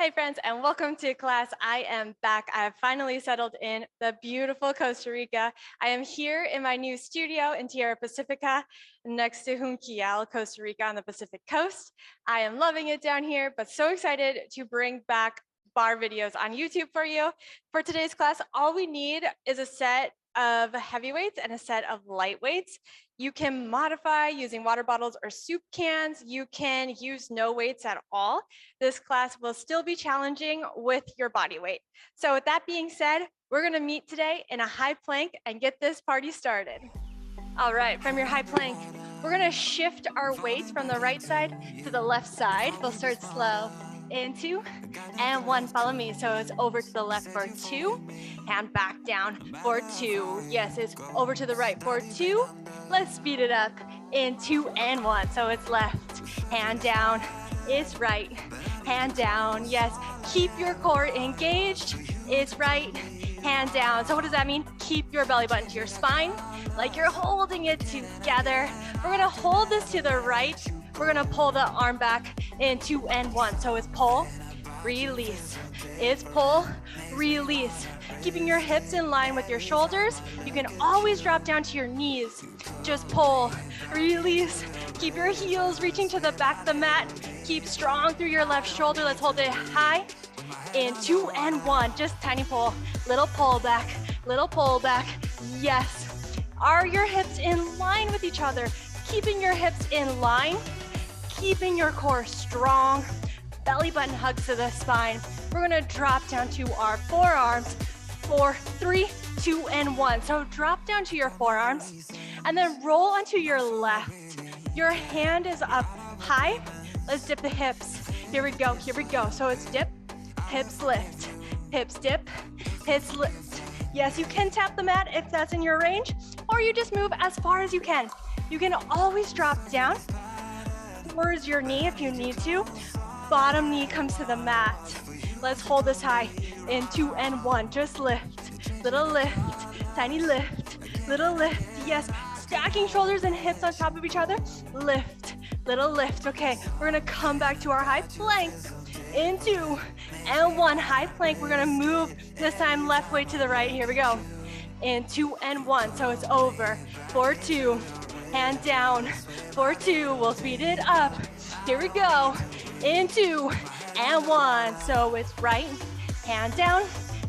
Hey friends, and welcome to class. I am back. I have finally settled in the beautiful Costa Rica. I am here in my new studio in Tierra Pacifica next to Junquial, Costa Rica on the Pacific coast. I am loving it down here, but so excited to bring back bar videos on YouTube for you. For today's class, all we need is a set of heavy weights and a set of light weights. You can modify using water bottles or soup cans. You can use no weights at all. This class will still be challenging with your body weight. So with that being said, we're gonna meet today in a high plank and get this party started. All right, from your high plank, we're gonna shift our weight from the right side to the left side. We'll start slow. In 2 and 1, follow me. So it's over to the left for 2 and back down for 2. Yes, it's over to the right for 2. Let's speed it up in 2 and 1. So it's left, hand down, it's right, hand down. Yes, keep your core engaged. It's right, hand down. So what does that mean? Keep your belly button to your spine, like you're holding it together. We're gonna hold this to the right. We're gonna pull the arm back in 2 and 1. So it's pull, release. It's pull, release. Keeping your hips in line with your shoulders. You can always drop down to your knees. Just pull, release. Keep your heels reaching to the back of the mat. Keep strong through your left shoulder. Let's hold it high. In 2 and 1, just tiny pull. Little pull back, little pull back. Yes. Are your hips in line with each other? Keeping your hips in line. Keeping your core strong, belly button hugs to the spine. We're gonna drop down to our forearms for 3, 2, and 1. So drop down to your forearms and then roll onto your left. Your hand is up high. Let's dip the hips. Here we go, here we go. So it's dip, hips lift, hips dip, hips lift. Yes, you can tap the mat if that's in your range, or you just move as far as you can. You can always drop down towards your knee if you need to. Bottom knee comes to the mat. Let's hold this high in 2 and 1. Just lift, little lift, tiny lift, little lift. Yes, stacking shoulders and hips on top of each other. Lift, little lift. Okay, we're gonna come back to our high plank in 2 and 1. High plank, we're gonna move this time left way to the right. Here we go. In 2 and 1, so it's over for 2. Hand down for 2. We'll speed it up. Here we go. In 2 and 1. So it's right, hand down,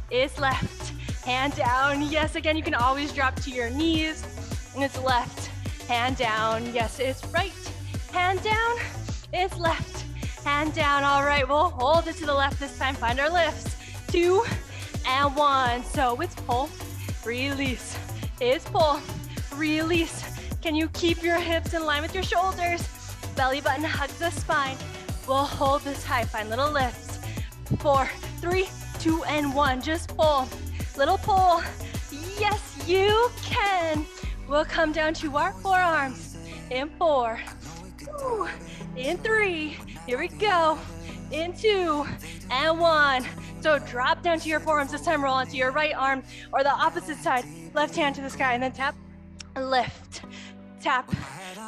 it's left, hand down. Yes, again, you can always drop to your knees. And it's left, hand down. Yes, it's right, hand down, it's left, hand down. All right, we'll hold it to the left this time. Find our lifts. 2 and 1. So it's pull, release. It's pull, release. Can you keep your hips in line with your shoulders? Belly button hugs the spine. We'll hold this high, find little lifts. 4, 3, 2, and 1, just pull. Little pull, yes you can. We'll come down to our forearms. In 4, Ooh. In 3, here we go. In 2, and 1. So drop down to your forearms, this time roll onto your right arm or the opposite side. Left hand to the sky and then tap, lift. Tap,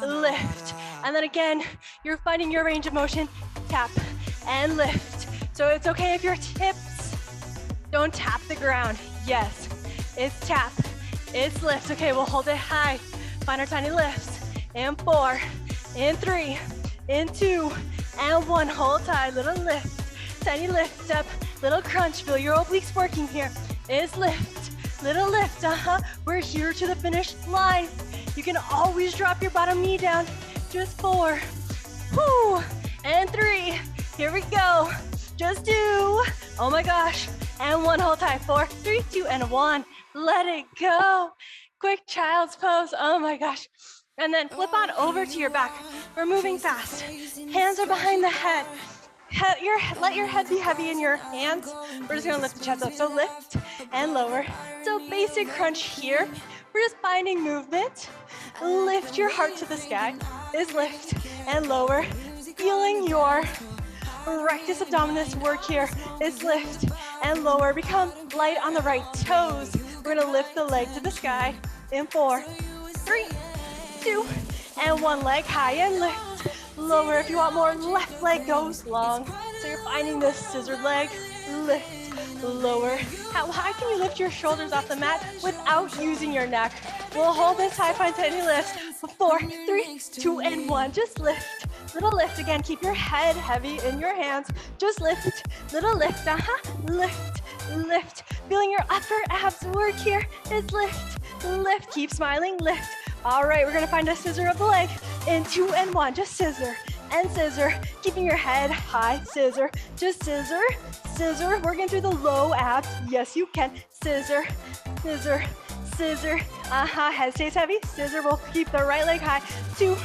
lift, and then again, you're finding your range of motion, tap and lift. So it's okay if your hips don't tap the ground. Yes, it's tap, it's lift. Okay, we'll hold it high. Find our tiny lifts. In 4, in 3, in 2, and 1. Hold tight, little lift, tiny lift up, little crunch. Feel your obliques working here. It's lift, little lift. We're here to the finish line. You can always drop your bottom knee down. Just 4, whoo, and 3. Here we go. Just 2. Oh my gosh. And 1. Hold tight. 4, 3, 2, and 1. Let it go. Quick child's pose. Oh my gosh. And then flip on over to your back. We're moving fast. Hands are behind the head. Let your head be heavy in your hands. We're just gonna lift the chest up. So lift and lower. So basic crunch here. We're just finding movement. Lift your heart to the sky. Is lift and lower. Feeling your rectus abdominis work here. Is lift and lower. Become light on the right toes. We're gonna lift the leg to the sky. In 4, 3, 2, and 1. Leg high and lift. Lower if you want more. Left leg goes long. So you're finding this scissor leg, lift, lower. How high can you lift your shoulders off the mat without using your neck? We'll hold this high five tiny lift. 4, 3, 2, and 1. Just lift. Little lift again. Keep your head heavy in your hands. Just lift. Little lift. Lift. Lift. Feeling your upper abs work here is lift. Lift. Keep smiling. Lift. All right, we're gonna find a scissor of the leg in 2 and 1. Just scissor and scissor. Keeping your head high. Scissor. Just scissor. Scissor. Working through the low abs. Yes, you can. Scissor. Scissor. Scissor. Head stays heavy. Scissor. We'll keep the right leg high. 2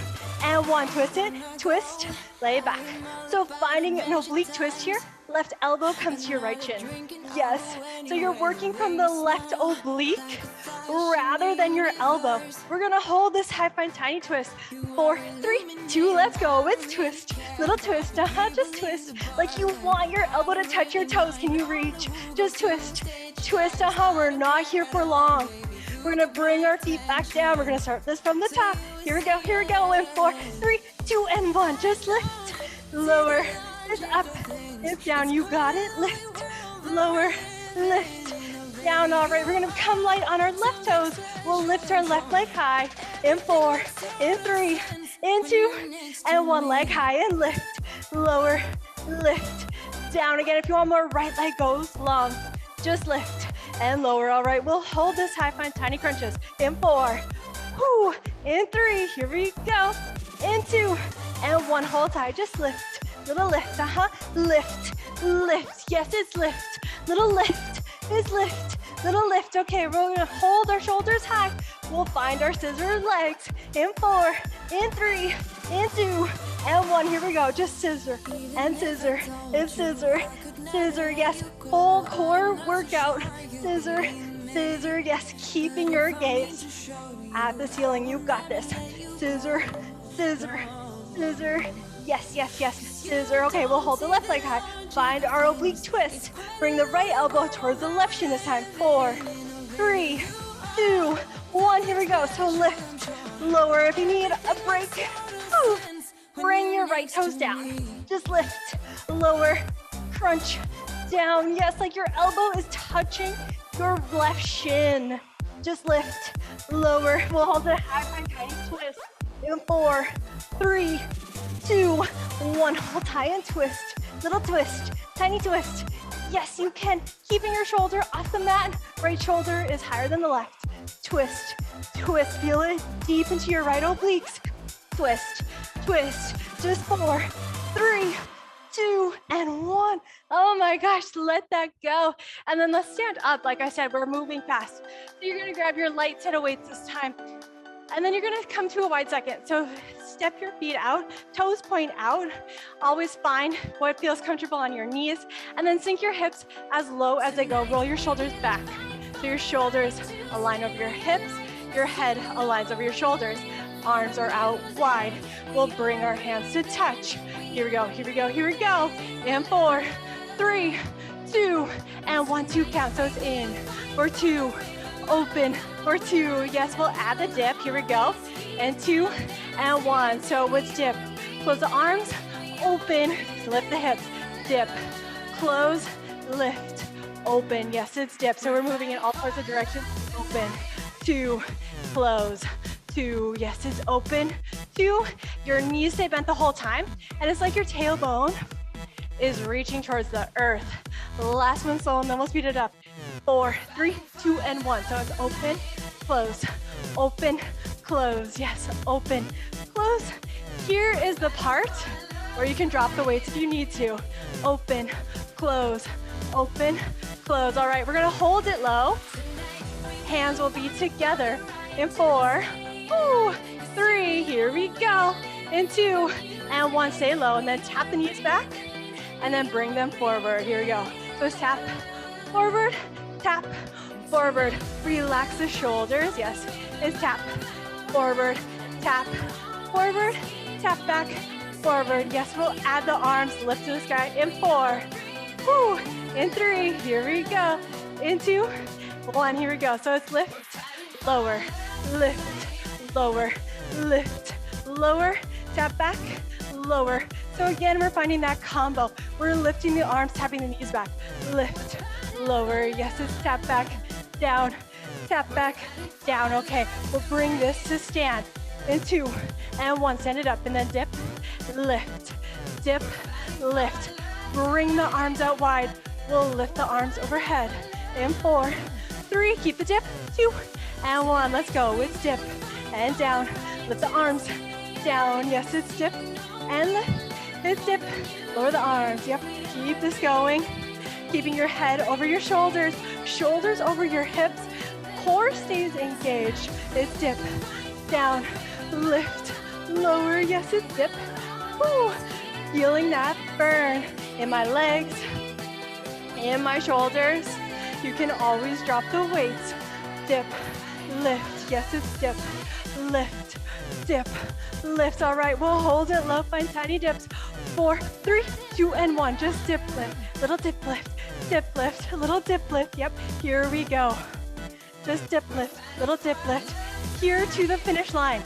and 1. Twist it. Twist. Lay it back. So finding an oblique twist here. Left elbow comes to your right shin. Yes. So you're working from the left oblique rather than your elbow. We're gonna hold this high five tiny twist. 4, 3, 2, let's go. It's twist. Little twist. Just twist. Like you want your elbow to touch your toes. Can you reach? Just twist. Twist. We're not here for long. We're gonna bring our feet back down. We're gonna start this from the top. Here we go. Here we go. In 4, 3, 2, and 1. Just lift. Lower. It's up. It's down. You got it. Lift. Lower. Lift. Down. All right. We're gonna come light on our left toes. We'll lift our left leg high. In 4, in 3, in 2, and 1. Leg high and lift. Lower. Lift. Down again. If you want more, right leg goes long. Just lift and lower. All right, we'll hold this high five tiny crunches. In 4, whoo, in 3, here we go. In 2, and 1, hold tight, just lift. Little lift, lift, lift. Yes, it's lift. Little lift, it's lift. Little lift. Okay, we're gonna hold our shoulders high. We'll find our scissor legs. In 4, in 3, in 2, and 1. Here we go. Just scissor and scissor and scissor. Scissor, yes, full core workout. Scissor, scissor, yes, keeping your gaze at the ceiling. You've got this. Scissor, scissor, scissor. Yes, yes, yes, scissor. Okay, we'll hold the left leg high. Find our oblique twist. Bring the right elbow towards the left shin this time. 4, 3, 2, 1. Here we go. So lift, lower if you need a break. Ooh. Bring your right toes down. Just lift, lower, crunch, down. Yes, like your elbow is touching your left shin. Just lift, lower. We'll hold the high five tiny twist. In 4, 3, 2, 1. Hold high and twist. Little twist, tiny twist. Yes, you can. Keeping your shoulder off the mat. Right shoulder is higher than the left. Twist, twist. Feel it deep into your right obliques. Twist, twist. Just 4, 3, 2, and 1. Oh my gosh, let that go. And then let's stand up. Like I said, we're moving fast. So you're gonna grab your light set of weights this time. And then you're gonna come to a wide second. So step your feet out, toes point out. Always find what feels comfortable on your knees. And then sink your hips as low as they go. Roll your shoulders back. So your shoulders align over your hips. Your head aligns over your shoulders. Arms are out wide. We'll bring our hands to touch. Here we go, here we go, here we go. In 4, 3, 2, and 1, 2 count. So it's in for 2, open for 2. Yes, we'll add the dip. Here we go. And 2, and 1. So let's dip. Close the arms, open, lift the hips, dip, close, lift, open. Yes, it's dip. So we're moving in all sorts of directions. Open, 2, close, 2, yes, it's open, 2. Your knees stay bent the whole time, and it's like your tailbone is reaching towards the earth. Last one slow, and then we'll speed it up. 4, 3, 2, and 1. So it's open, close, open, close. Yes, open, close. Here is the part where you can drop the weights if you need to. Open, close, open, close. All right, we're gonna hold it low. Hands will be together. In 4, 3, here we go. In 2, and 1, stay low, and then tap the knees back, and then bring them forward. Here we go. So tap, forward, tap, forward. Relax the shoulders, yes. It's tap, forward, tap, forward, tap back, forward. Yes, we'll add the arms, lift to the sky. In 4, in 3, here we go. In 2, 1, here we go. So it's lift, lower, lift, lower, lift, lower, tap back, lower. So again, we're finding that combo We're lifting the arms, tapping the knees back. Lift, lower, yes, it's tap back, down, tap back, down. Okay, we'll bring this to stand in 2 and 1. Stand it up and then dip, lift, dip, lift. Bring the arms out wide. We'll lift the arms overhead in 4, 3, keep the dip, 2 and 1. Let's go. It's dip and down. Lift the arms down. Yes, it's dip and lift. It's dip. Lower the arms. Yep. Keep this going. Keeping your head over your shoulders, shoulders over your hips. Core stays engaged. It's dip, down, lift, lower. Yes, it's dip. Woo. Feeling that burn in my legs, in my shoulders. You can always drop the weights. Dip, lift. Yes, it's dip, lift, dip, lift. All right, we'll hold it low. Find tiny dips. 4, 3, 2, and 1. Just dip, lift. Little dip, lift. Dip, lift. Little dip, lift. Yep, here we go. Just dip, lift. Little dip, lift. Here to the finish line.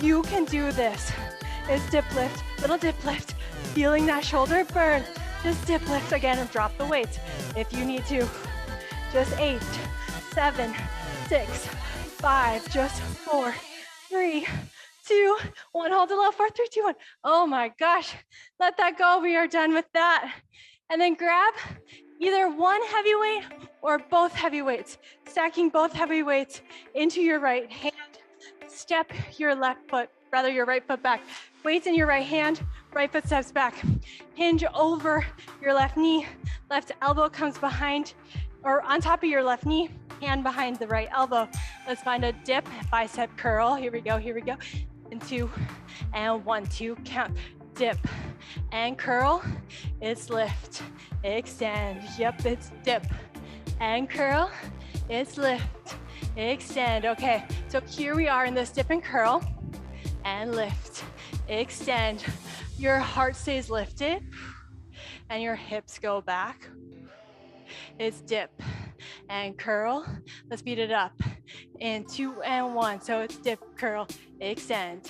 You can do this. It's dip, lift. Little dip, lift. Feeling that shoulder burn. Just dip, lift again, and drop the weight if you need to. Just 8, 7, 6, 5, just 4, 3, 2, 1. Hold it low. 4, 3, 2, 1. Oh my gosh. Let that go. We are done with that. And then grab either one heavy weight or both heavy weights. Stacking both heavy weights into your right hand. Step your left foot, rather your right foot back. Weights in your right hand, right foot steps back. Hinge over your left knee. Left elbow comes behind or on top of your left knee. Hand behind the right elbow. Let's find a dip, bicep curl. Here we go, here we go. And 2 and 1, 2, count. Dip and curl. It's lift, extend. Yep, it's dip and curl. It's lift, extend. Okay, so here we are in this dip and curl and lift, extend. Your heart stays lifted and your hips go back. It's dip and curl. Let's speed it up in 2 and 1. So it's dip, curl, extend.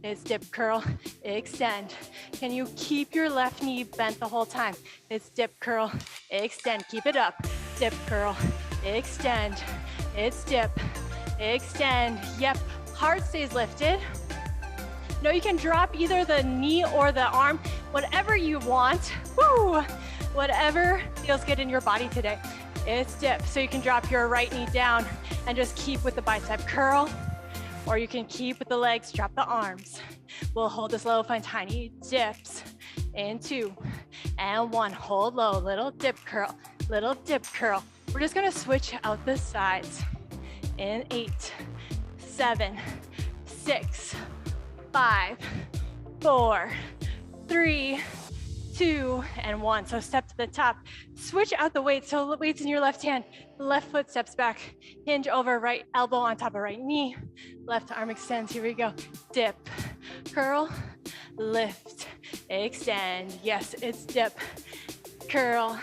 It's dip, curl, extend. Can you keep your left knee bent the whole time? It's dip, curl, extend. Keep it up. Dip, curl, extend. It's dip, extend. Yep, heart stays lifted. No, you can drop either the knee or the arm, whatever you want. Woo! Whatever feels good in your body today. It's dip. So you can drop your right knee down and just keep with the bicep curl, or you can keep with the legs, drop the arms. We'll hold this low, find tiny dips in 2 and 1. Hold low, little dip curl, little dip curl. We're just gonna switch out the sides in 8, 7, 6, 5, 4, 3, 2, and 1. So step to the top, switch out the weights. So the weights in your left hand, left foot steps back, hinge over, right elbow on top of right knee, left arm extends. Here we go. Dip, curl, lift, extend. Yes, it's dip, curl.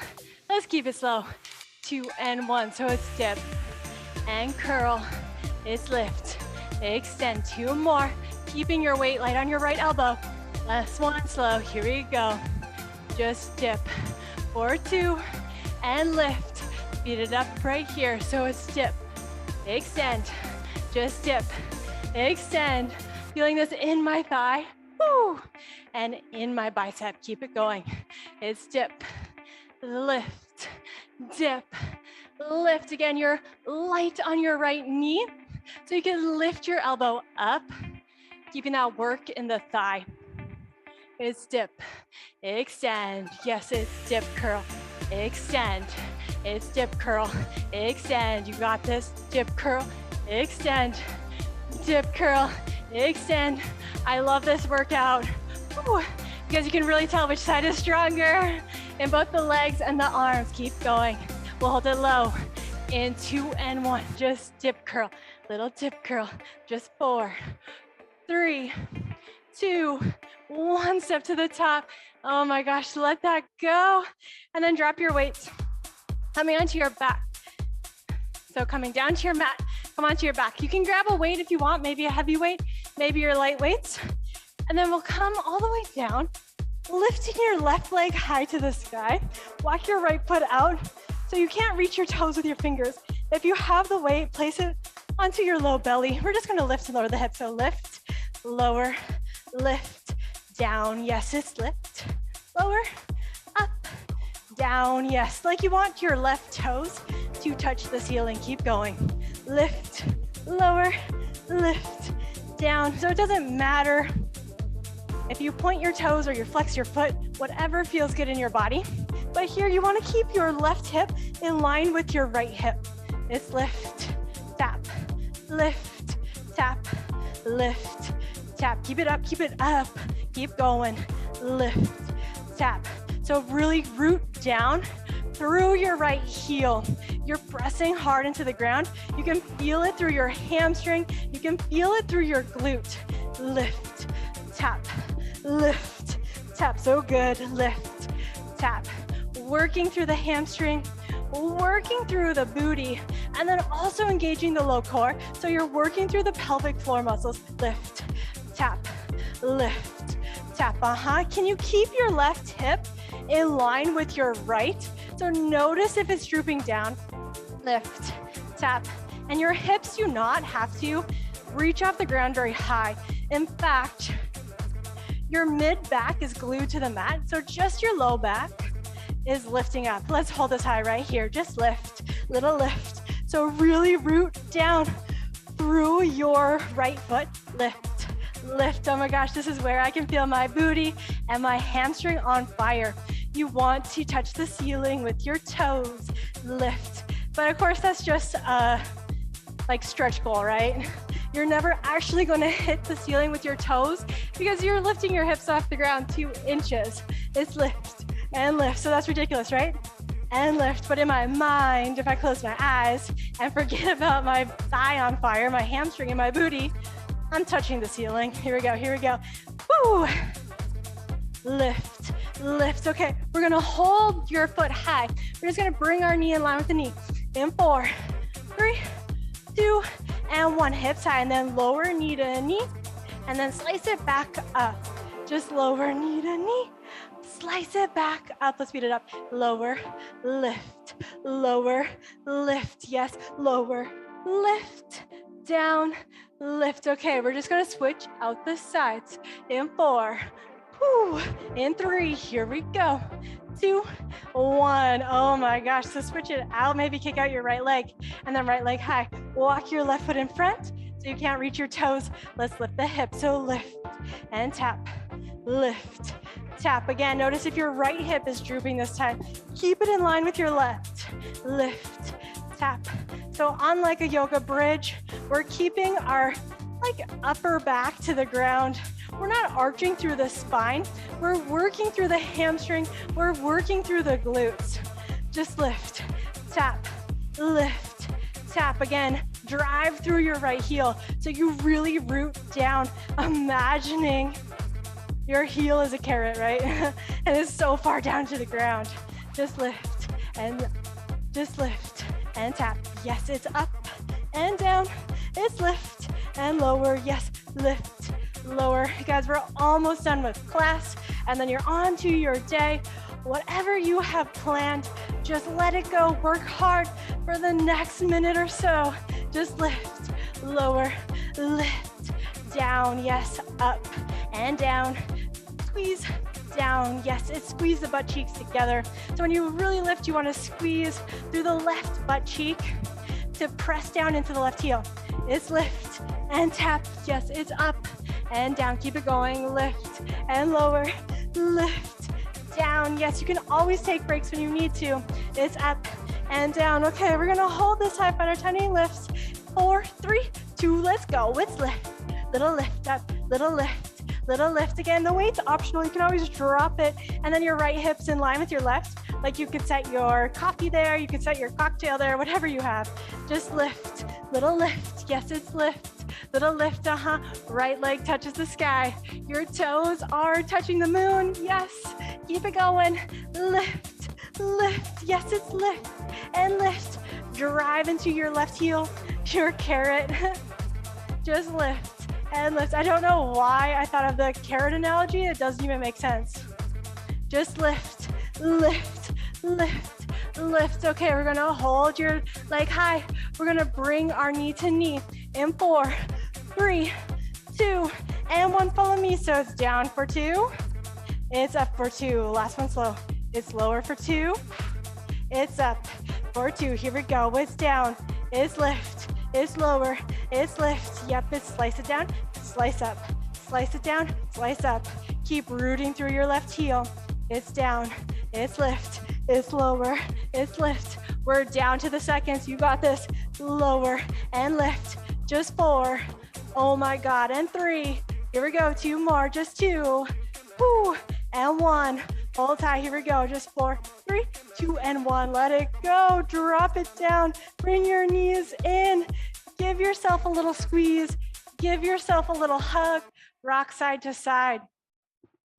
Let's keep it slow. 2 and 1. So it's dip and curl. It's lift, extend. 2 more. Keeping your weight light on your right elbow. Last one, slow. Here we go. Just dip, 4, 2, and lift. Speed it up right here. So it's dip, extend, just dip, extend. Feeling this in my thigh, woo, and in my bicep. Keep it going. It's dip, lift, dip, lift. Again, you're light on your right knee, so you can lift your elbow up, keeping that work in the thigh. It's dip, extend. Yes, it's dip, curl, extend. It's dip, curl, extend. You got this. Dip, curl, extend. Dip, curl, extend. I love this workout. Woo, because you can really tell which side is stronger in both the legs and the arms. Keep going. We'll hold it low in 2 and 1. Just dip, curl, little dip, curl. Just 4, 3, 2, 1. Step to the top. Oh my gosh, let that go. And then drop your weights. Coming onto your back. So coming down to your mat, come onto your back. You can grab a weight if you want, maybe a heavy weight, maybe your light weights. And then we'll come all the way down lifting your left leg high to the sky. Walk your right foot out so you can't reach your toes with your fingers. If you have the weight, place it onto your low belly. We're just gonna lift and lower the hips. So lift, lower, lift, down. Yes, it's lift, lower, up, down. Yes, like you want your left toes to touch the ceiling. Keep going. Lift, lower, lift, down. So it doesn't matter if you point your toes or you flex your foot, whatever feels good in your body. But here you want to keep your left hip in line with your right hip. It's lift, tap, lift, tap, lift, tap. Keep it up, keep going. Lift, tap. So really root down through your right heel. You're pressing hard into the ground. You can feel it through your hamstring. You can feel it through your glute. Lift, tap, lift, tap. So good. Lift, tap. Working through the hamstring, working through the booty, and then also engaging the low core. So you're working through the pelvic floor muscles. Lift, tap, lift, tap. Can you keep your left hip in line with your right? So notice if it's drooping down. Lift, tap. And your hips do not have to reach off the ground very high. In fact, your mid back is glued to the mat. So just your low back is lifting up. Let's hold this high right here. Just lift, little lift. So really root down through your right foot. Lift, lift. Oh my gosh, this is where I can feel my booty and my hamstring on fire. You want to touch the ceiling with your toes. Lift. But of course, that's just a like stretch goal, right? You're never actually going to hit the ceiling with your toes because you're lifting your hips off the ground 2 inches. It's lift and lift. So that's ridiculous, right? And lift. But in my mind, if I close my eyes and forget about my thigh on fire, my hamstring and my booty, I'm touching the ceiling. Here we go, here we go. Woo! Lift, lift. Okay, we're gonna hold your foot high. We're just gonna bring our knee in line with the knee. In 4, 3, 2, and 1. Hips high, and then lower knee to knee, and then slice it back up. Just lower knee to knee, slice it back up. Let's speed it up. Lower, lift, lower, lift. Yes, lower, lift, down, lift. Okay, we're just gonna switch out the sides. In 4, whew, in 3, here we go. 2, 1. Oh my gosh, so switch it out. Maybe kick out your right leg and then right leg high. Walk your left foot in front so you can't reach your toes. Let's lift the hips. So lift and tap, lift, tap. Again, notice if your right hip is drooping this time, keep it in line with your left. Lift, tap. So unlike a yoga bridge, we're keeping our upper back to the ground. We're not arching through the spine. We're working through the hamstring. We're working through the glutes. Just lift, tap, lift, tap. Again, drive through your right heel. So you really root down, imagining your heel is a carrot, right? And it's so far down to the ground. Just lift and tap. Yes, it's up and down. It's lift and lower. Yes, lift, lower. Guys, we're almost done with class, and then you're on to your day. Whatever you have planned, just let it go. Work hard for the next minute or so. Just lift, lower, lift, down. Yes, up and down. Squeeze, down. Yes, it's squeeze the butt cheeks together. So when you really lift, you want to squeeze through the left butt cheek to press down into the left heel. It's lift and tap. Yes, it's up and down. Keep it going. Lift and lower, lift, down. Yes, you can always take breaks when you need to. It's up and down. Okay, we're gonna hold this high, find our tiny lifts. 4, 3, 2, let's go. It's lift, little lift up, little lift, little lift. Again, the weight's optional. You can always drop it, and then your right hip's in line with your left. Like you could set your coffee there, you could set your cocktail there, whatever you have. Just lift, little lift. Yes, it's lift. Little lift, right leg touches the sky. Your toes are touching the moon. Yes, keep it going. Lift, lift. Yes, it's lift and lift. Drive into your left heel, your carrot. Just lift and lift. I don't know why I thought of the carrot analogy. It doesn't even make sense. Just lift, lift, lift, lift. Okay, we're gonna hold your leg high. We're gonna bring our knee to knee in 4, 3, 2, and 1. Follow me. So it's down for 2. It's up for 2. Last one slow. It's lower for 2. It's up for 2. Here we go. It's down. It's lift. It's lower. It's lift. Yep, it's slice it down. Slice up. Slice it down. Slice up. Keep rooting through your left heel. It's down. It's lift. It's lower. It's lift. We're down to the seconds. You got this. Lower and lift. Just 4. Oh my God. And 3. Here we go. 2 more. Just 2. Woo. And 1. Hold tight. Here we go. Just 4, 3, 2, and 1. Let it go. Drop it down. Bring your knees in. Give yourself a little squeeze. Give yourself a little hug. Rock side to side.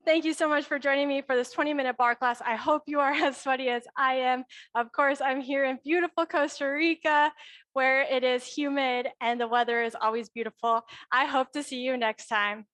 Thank you so much for joining me for this 20-minute barre class. I hope you are as sweaty as I am. Of course, I'm here in beautiful Costa Rica, where it is humid and the weather is always beautiful. I hope to see you next time.